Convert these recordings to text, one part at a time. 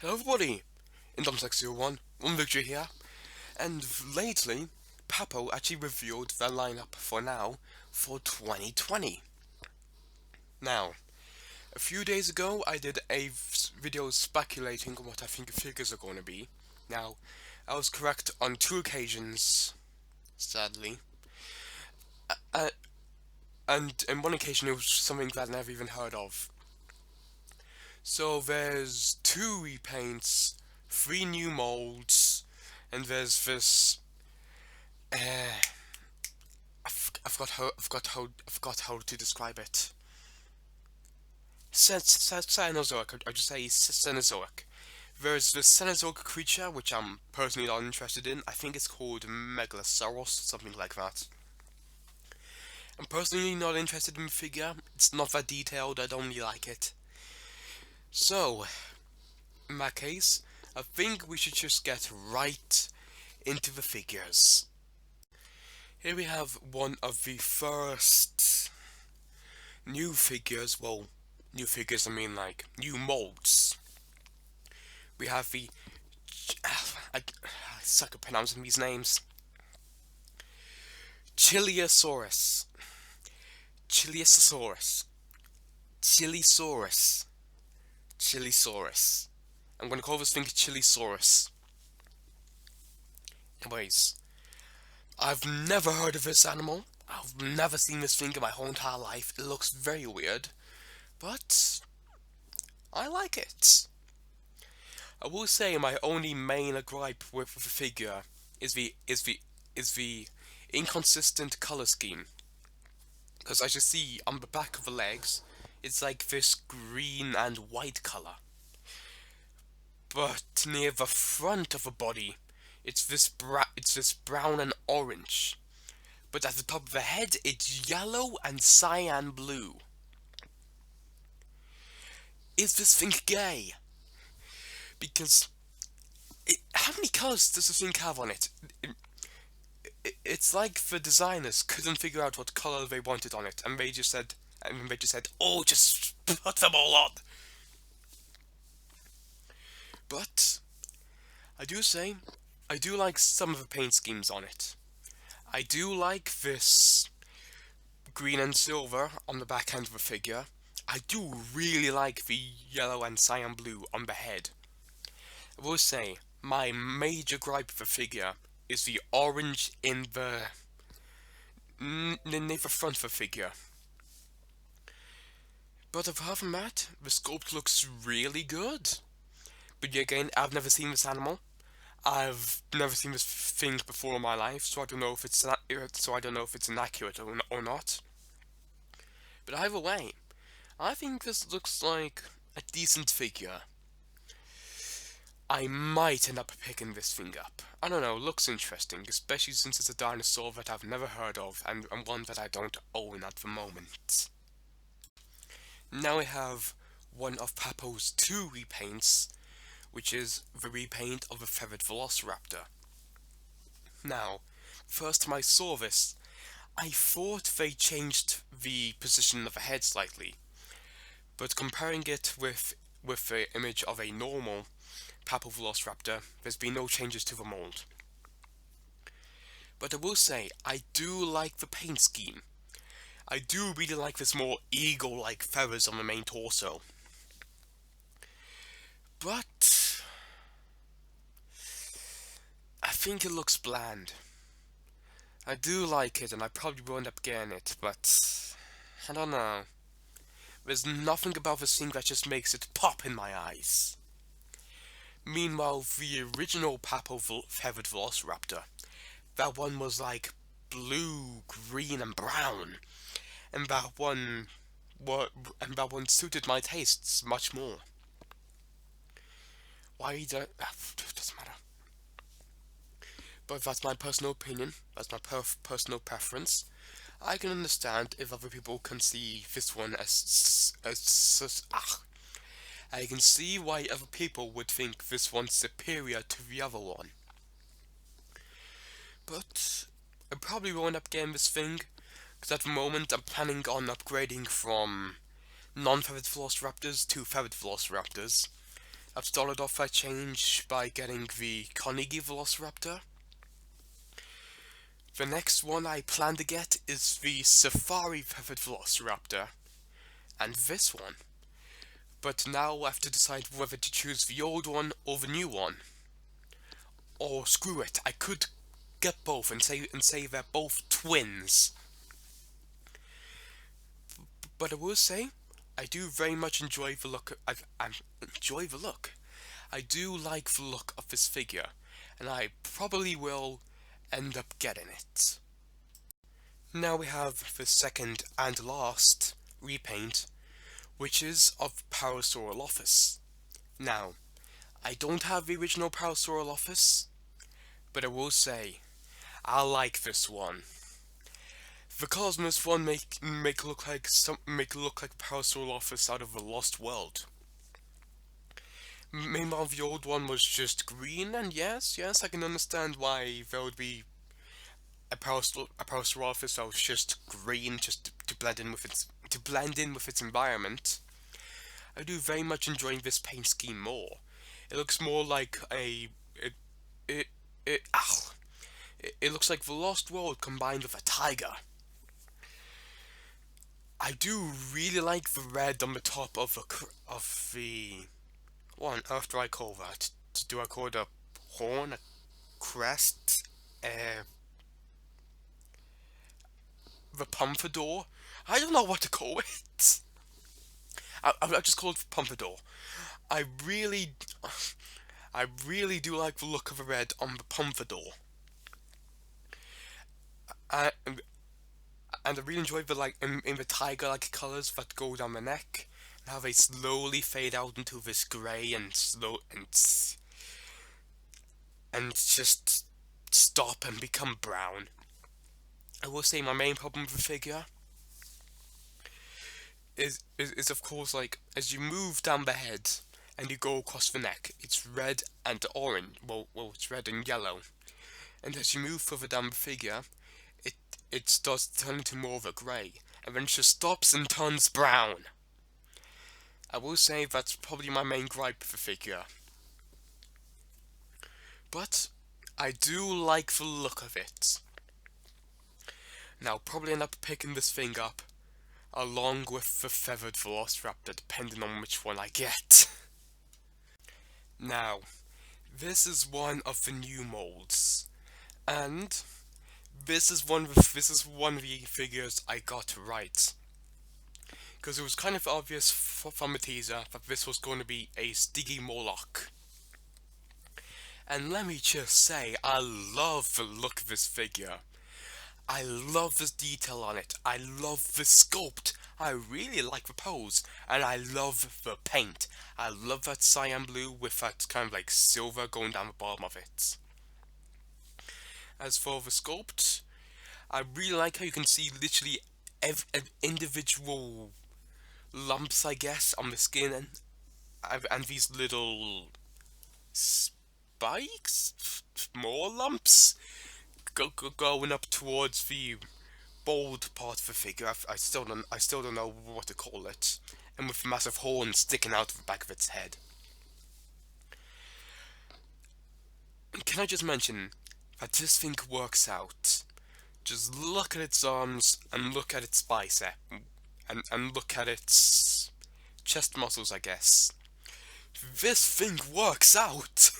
Hello everybody, Indomsex01, one Victory here, and lately, Papo actually revealed their lineup for now for 2020. Now, a few days ago I did a video speculating on what I think the figures are going to be. Now, I was correct on two occasions, sadly, uh, and in one occasion it was something that I never even heard of. So there's two repaints, three new molds, and there's this Uh, I've got how to describe it. Cenozoic. I just say Cenozoic. There's the Cenozoic creature, which I'm personally not interested in. I think it's called Megalosaurus, something like that. I'm personally not interested in the figure. It's not that detailed. I don't really like it. So, in that case, I think we should just get right into the figures. Here we have one of the first new figures, well, new figures I mean like new molds. We have the I suck at pronouncing these names. Chiliosaurus, Chiliosaurus, Chilisaurus, Chilisaurus. I'm gonna call this thing Chilisaurus. Anyways, I've never heard of this animal. I've never seen this thing in my whole entire life. It looks very weird, but I like it. I will say my only main gripe with the figure is the inconsistent color scheme. Because as you see on the back of the legs, it's like this green and white color. But near the front of the body, it's this brown and orange. But at the top of the head, it's yellow and cyan blue. Is this thing gay? Because how many colors does the thing have on it? It's like the designers couldn't figure out what color they wanted on it, and they just said, "Oh, just put them all on." But I do say, I do like some of the paint schemes on it. I do like this green and silver on the back end of the figure. I do really like the yellow and cyan blue on the head. I will say, my major gripe with the figure is the orange in the near the front of the figure. But apart from that, the sculpt looks really good. But yet again, I've never seen this animal. I've never seen this thing before in my life, so I don't know if it's inaccurate or not. But either way, I think this looks like a decent figure. I might end up picking this thing up. I don't know, looks interesting, especially since it's a dinosaur that I've never heard of and one that I don't own at the moment. Now we have one of Papo's two repaints, which is the repaint of the feathered velociraptor. Now, first time I saw this, I thought they changed the position of the head slightly, but comparing it with the image of a normal Papo velociraptor, there's been no changes to the mold. But I will say, I do like the paint scheme. I do really like this more eagle-like feathers on the main torso. But I think it looks bland. I do like it, and I probably will end up getting it, but I don't know. There's nothing about this thing that just makes it pop in my eyes. Meanwhile, the original Papo feathered velociraptor, that one was like blue, green, and brown, and that one suited my tastes much more. Why don't? Doesn't matter. But that's my personal opinion. That's my personal preference. I can understand if other people can see this one I can see why other people would think this one's superior to the other one. But I probably won't end up getting this thing, because at the moment I'm planning on upgrading from non-feathered velociraptors to feathered velociraptors. I've started off that change by getting the Carnegie Velociraptor. The next one I plan to get is the Safari Feathered Velociraptor, and this one. But now I have to decide whether to choose the old one or the new one. Or screw it, I could get both and say they're both twins. But I will say, I do very much enjoy the look. I enjoy the look. I do like the look of this figure, and I probably will end up getting it. Now we have the second and last repaint, which is of Parasaurolophus. Now, I don't have the original Parasaurolophus, but I will say, I like this one. The Cosmos one make it look like Parasaurolophus out of the Lost World. Meanwhile, the old one was just green, and yes, I can understand why there would be a Parasaurolophus that was just green, just to blend in with its environment. I do very much enjoy this paint scheme more. It looks more like it, it looks like the Lost World combined with a tiger. I do really like the red on the top of the what on earth do I call that? Do I call it a horn, a crest, the pompadour? I don't know what to call it. I just call it the pompadour. I really, I really do like the look of the red on the pompadour. I, and I really enjoy the in the tiger-like colours that go down the neck, and how they slowly fade out into this grey and just stop and become brown. I will say my main problem with the figure is of course, like, as you move down the head and you go across the neck, it's red and orange. Well, it's red and yellow. And as you move further down the figure, it starts to turn into more of a grey, and then it just stops and turns brown. I will say that's probably my main gripe with the figure. But I do like the look of it. Now, I'll probably end up picking this thing up along with the feathered Velociraptor, depending on which one I get. Now, this is one of the new molds, and this is one of the figures I got right, because it was kind of obvious from the teaser that this was going to be a Stiggy Moloch. And let me just say, I love the look of this figure. I love this detail on it. I love the sculpt. I really like the pose, and I love the paint. I love that cyan blue with that kind of like silver going down the bottom of it. As for the sculpt, I really like how you can see literally individual lumps, I guess, on the skin, and these little spikes, more lumps, going up towards the bold part of the figure. I still don't know what to call it, and with massive horns sticking out of the back of its head. And can I just mention that this thing works out? Just look at its arms and look at its bicep, and look at its chest muscles, I guess. This thing works out!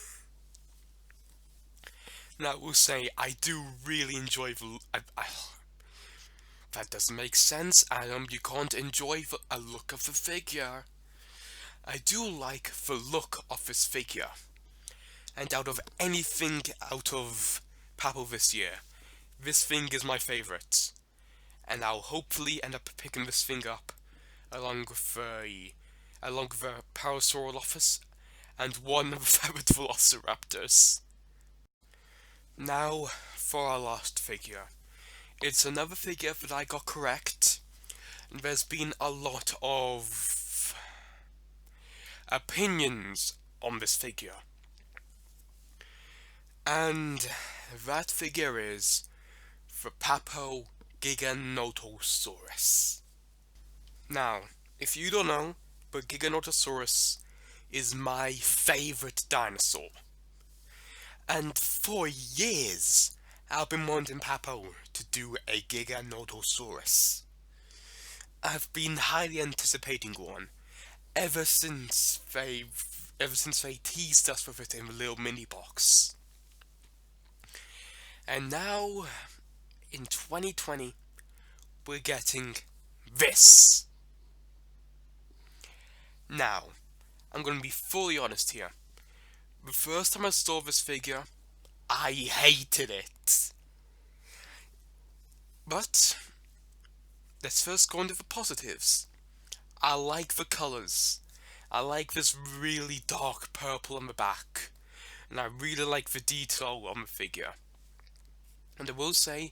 Now, I will say, I do really enjoy the... that doesn't make sense, Adam. You can't enjoy a look of the figure. I do like the look of this figure. And out of anything out of Papo this year, this thing is my favourite. And I'll hopefully end up picking this thing up along with the Parasaurolophus and one of the feathered Velociraptors. Now for our last figure. It's another figure that I got correct. And there's been a lot of opinions on this figure. And that figure is the Papo Dinosaurs. Now, if you don't know, but Giganotosaurus is my favorite dinosaur. And for years, I've been wanting Papo to do a Giganotosaurus. I've been highly anticipating one ever since they teased us with it in a little mini box. And now, in 2020, we're getting this. Now, I'm gonna be fully honest here. The first time I saw this figure, I hated it. But let's first go into the positives. I like the colors. I like this really dark purple on the back. And I really like the detail on the figure. And I will say,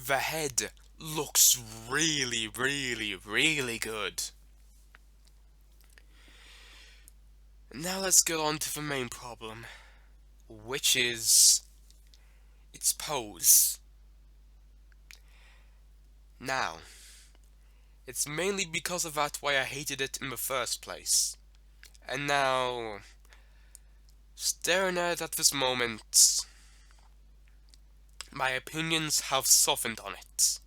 the head looks really, really, really good. Now let's get on to the main problem, which is its pose. Now, it's mainly because of that why I hated it in the first place. And now, staring at it at this moment, my opinions have softened on it.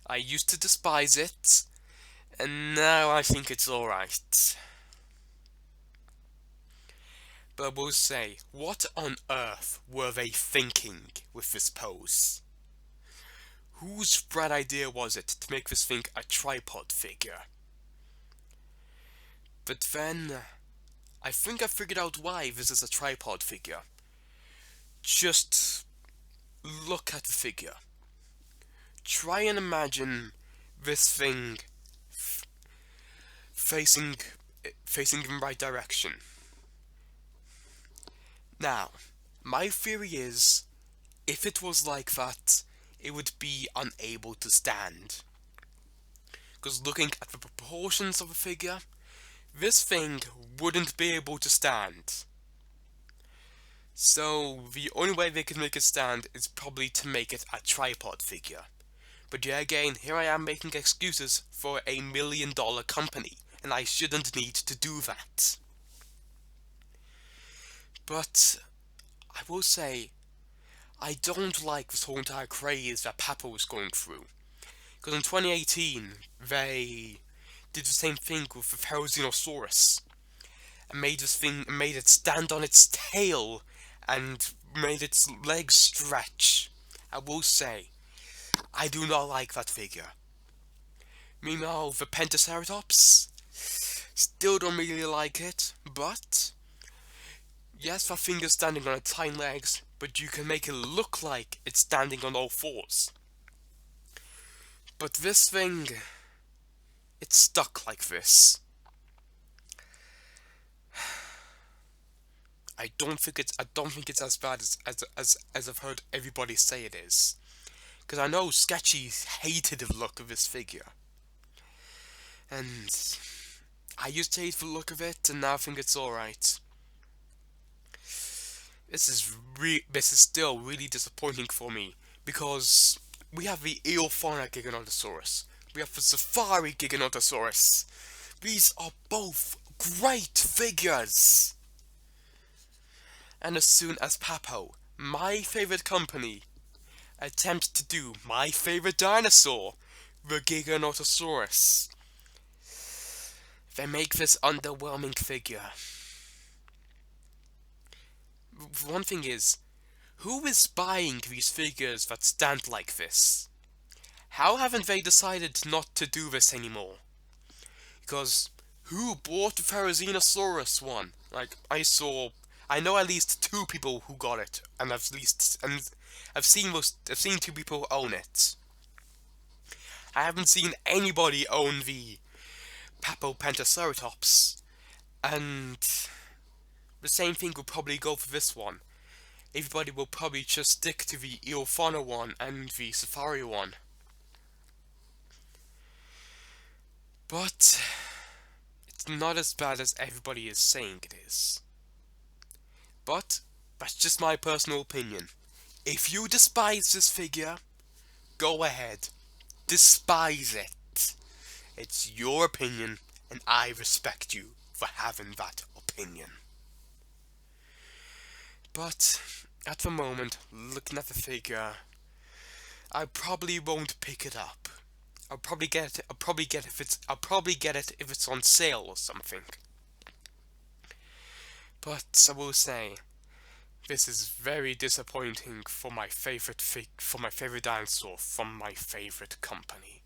I used to despise it, and now I think it's alright. But I will say, what on earth were they thinking with this pose? Whose bright idea was it to make this thing a tripod figure? But then, I think I figured out why this is a tripod figure. Just look at the figure. Try and imagine this thing facing in the right direction. Now, my theory is, if it was like that, it would be unable to stand. Because looking at the proportions of the figure, this thing wouldn't be able to stand. So, the only way they could make it stand is probably to make it a tripod figure. But yeah, again, here I am making excuses for $1 million company, and I shouldn't need to do that. But, I will say, I don't like this whole entire craze that Papo was going through. Because in 2018, they did the same thing with the Dinosaurs, and made it stand on its tail, and made its legs stretch. I will say, I do not like that figure. Meanwhile, the Pentaceratops, still don't really like it, but yes, that thing is standing on its hind legs, but you can make it look like it's standing on all fours. But this thing, it's stuck like this. I don't think it's as bad as I've heard everybody say it is. Because I know Sketchy hated the look of this figure. And I used to hate the look of it, and now I think it's alright. This is still really disappointing for me, because we have the Eofauna Giganotosaurus, we have the Safari Giganotosaurus. These are both great figures! And as soon as Papo, my favorite company, attempt to do my favorite dinosaur, the Giganotosaurus, they make this underwhelming figure. One thing is, who is buying these figures that stand like this? How haven't they decided not to do this anymore? Because who bought the Therizinosaurus one? Like, I know at least 2 people who got it, and I've seen 2 people who own it. I haven't seen anybody own the Papo Pentaceratops, and the same thing will probably go for this one. Everybody will probably just stick to the Eofauna one and the Safari one. But it's not as bad as everybody is saying it is. But that's just my personal opinion. If you despise this figure, go ahead. Despise it. It's your opinion, and I respect you for having that opinion. opinion. But at the moment, looking at the figure, I probably won't pick it up. I'll probably get it. I'll probably get it if it's on sale or something. But I will say, this is very disappointing for my favorite dinosaur from my favorite company.